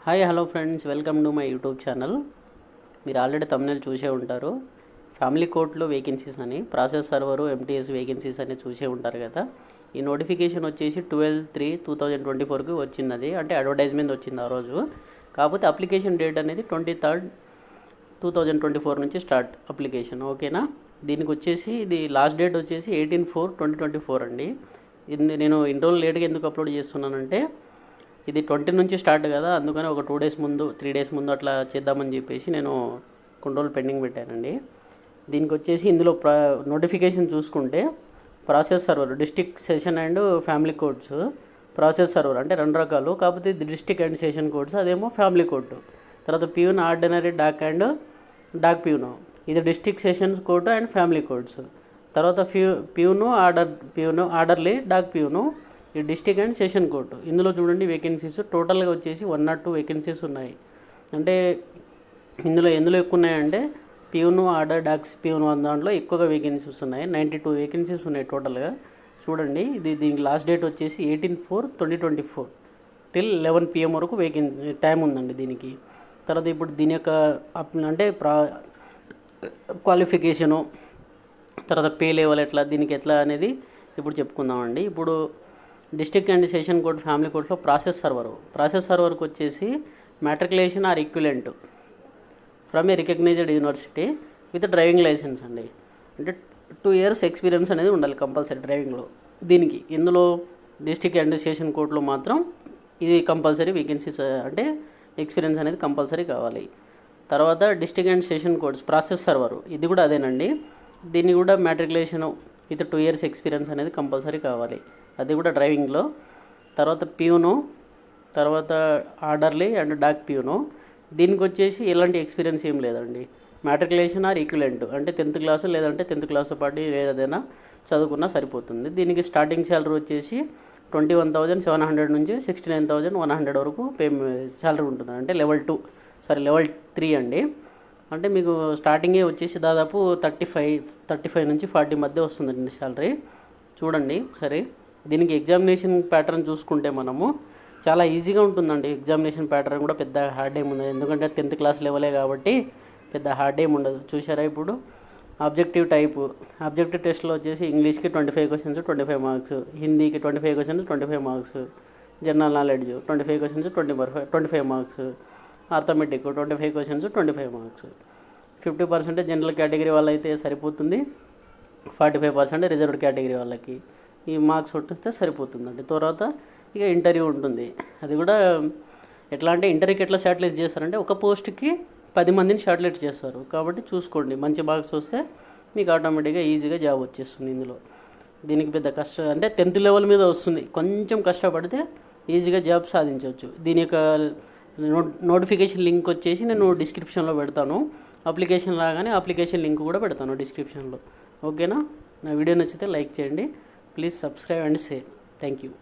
Hi hello friends, welcome to my YouTube channel. మీరు already thumbnail చూసే ఉంటారు. Family కోర్టులో వేకెన్సీస్ అని, ప్రాసెస్ సర్వరు, ఎంటీఎస్ వేకెన్సీస్ అని చూసే ఉంటారు కదా. ఈ నోటిఫికేషన్ వచ్చేసి 12/3/2024కి వచ్చింది. అంటే అడ్వర్టైజ్మెంట్ వచ్చింది ఆ రోజు. కాకపోతే అప్లికేషన్ డేట్ అనేది 23rd 2024 నుంచి స్టార్ట్ అప్లికేషన్. ఓకేనా. దీనికి వచ్చేసి ఇది లాస్ట్ డేట్ వచ్చేసి 18/4/2024 అండి. ఇది నేను ఇన్ని రోజులు లేట్గా ఎందుకు అప్లోడ్ చేస్తున్నానంటే, ఇది 20 నుంచి స్టార్ట్ కదా, అందుకని ఒక 2 డేస్ ముందు 3 డేస్ ముందు అట్లా చేద్దామని చెప్పేసి నేను కొన్ని రోజులు పెండింగ్ పెట్టానండి. దీనికి వచ్చేసి ఇందులో నోటిఫికేషన్ చూసుకుంటే process server, district session and family courts. Process server అంటే 2 రకాలు, కాకపోతే ఇది డిస్ట్రిక్ట్ అండ్ సెషన్ కోర్ట్స్, అదేమో ఫ్యామిలీ కోర్టు. తర్వాత peon ordinary dak and dak peon, ఇది district sessions court and family courts. తర్వాత ప్యూను ఆర్డర్లీ డాక్ ప్యూను, ఈ డిస్ట్రిక్ట్ అండ్ సెషన్ కోర్టు. ఇందులో చూడండి వేకెన్సీస్ టోటల్గా వచ్చేసి 102 వేకెన్సీస్ ఉన్నాయి. అంటే ఎందులో ఎక్కువ ఉన్నాయంటే ప్యూను ఆర్డర్ డాక్స్ ప్యూను దాంట్లో ఎక్కువగా వేకెన్సీస్ ఉన్నాయి. 92 వేకెన్సీస్ ఉన్నాయి టోటల్గా. చూడండి, దీనికి లాస్ట్ డేట్ వచ్చేసి 18/4/2024 టిల్ 11 PM వరకు వేకెన్సీ టైం ఉందండి దీనికి. తర్వాత ఇప్పుడు దీని యొక్క అంటే క్వాలిఫికేషను, తర్వాత పే లెవెల్ దీనికి ఎట్లా అనేది ఇప్పుడు చెప్పుకుందామండి. ఇప్పుడు district and session court family కోర్టులో ప్రాసెస్ సర్వర్కి వచ్చేసి matriculation or equivalent from a recognized university with driving license అండి. అంటే 2 years ఎక్స్పీరియన్స్ అనేది ఉండాలి కంపల్సరీ డ్రైవింగ్లో. ఇందులో డిస్ట్రిక్ట్ అండ్ సెషన్ కోర్టులో మాత్రం ఇది కంపల్సరీ వేకెన్సీస్, అంటే ఎక్స్పీరియన్స్ అనేది కంపల్సరీ కావాలి. తర్వాత district and session courts process server, ఇది కూడా అదేనండి. దీన్ని కూడా మ్యాట్రికులేషను విత్ 2 years ఎక్స్పీరియన్స్ అనేది కంపల్సరీ కావాలి, అది కూడా డ్రైవింగ్లో. తర్వాత ప్యూను, తర్వాత ఆర్డర్లీ అండ్ డాక్ ప్యూను, దీనికి వచ్చేసి ఎలాంటి ఎక్స్పీరియన్స్ ఏం లేదండి. మ్యాట్రికులేషన్ ఆర్ ఈక్విలెంట్ అంటే 10th క్లాసు లేదంటే 10th క్లాసు పాటు ఏదైనా చదువుకున్నా సరిపోతుంది. దీనికి స్టార్టింగ్ శాలరీ వచ్చేసి 21,700 నుంచి 69,100 వరకు శాలరీ ఉంటుంది. అంటే లెవెల్ 3 అండి. అంటే మీకు స్టార్టింగే వచ్చేసి దాదాపు 35 నుంచి 40 మధ్య వస్తుందండి శాలరీ. చూడండి సరే. దీనికి ఎగ్జామినేషన్ ప్యాటర్న్ చూసుకుంటే మనము చాలా ఈజీగా ఉంటుందండి. ఎగ్జామినేషన్ ప్యాటర్న్ కూడా పెద్ద హార్డ్ ఏమి ఉండదు, ఎందుకంటే 10th క్లాస్ లెవెలే కాబట్టి పెద్ద హార్డ్ ఏమి ఉండదు. చూసారా ఇప్పుడు ఆబ్జెక్టివ్ టెస్ట్లో వచ్చేసి ఇంగ్లీష్కి 25 questions 25 marks, హిందీకి 25 questions 25 marks, general knowledge 25 questions 25 marks, arithmetic 25 questions 25 marks. 50% general category వాళ్ళైతే సరిపోతుంది, 45% రిజర్వ్డ్ కేటగిరీ వాళ్ళకి ఈ మార్క్స్ కొట్టిస్తే సరిపోతుందండి. తర్వాత ఇక ఇంటర్వ్యూ ఉంటుంది. అది కూడా ఎట్లా అంటే ఇంటర్వ్యూకి ఎట్లా షార్ట్ లిస్ట్ చేస్తారంటే ఒక పోస్ట్కి 10 మందిని షార్ట్ లిస్ట్ చేస్తారు. కాబట్టి చూసుకోండి, మంచి మార్క్స్ వస్తే మీకు ఆటోమేటిక్గా ఈజీగా జాబ్ వచ్చేస్తుంది. ఇందులో దీనికి పెద్ద కష్టం అంటే 10th లెవెల్ మీద వస్తుంది, కొంచెం కష్టపడితే ఈజీగా జాబ్ సాధించవచ్చు. దీని యొక్క నోటిఫికేషన్ లింక్ వచ్చేసి నేను డిస్క్రిప్షన్లో పెడతాను. అప్లికేషన్ రాగానే అప్లికేషన్ లింక్ కూడా పెడతాను డిస్క్రిప్షన్లో. ఓకేనా. నా వీడియో నచ్చితే లైక్ చేయండి, please subscribe and share. Thank you.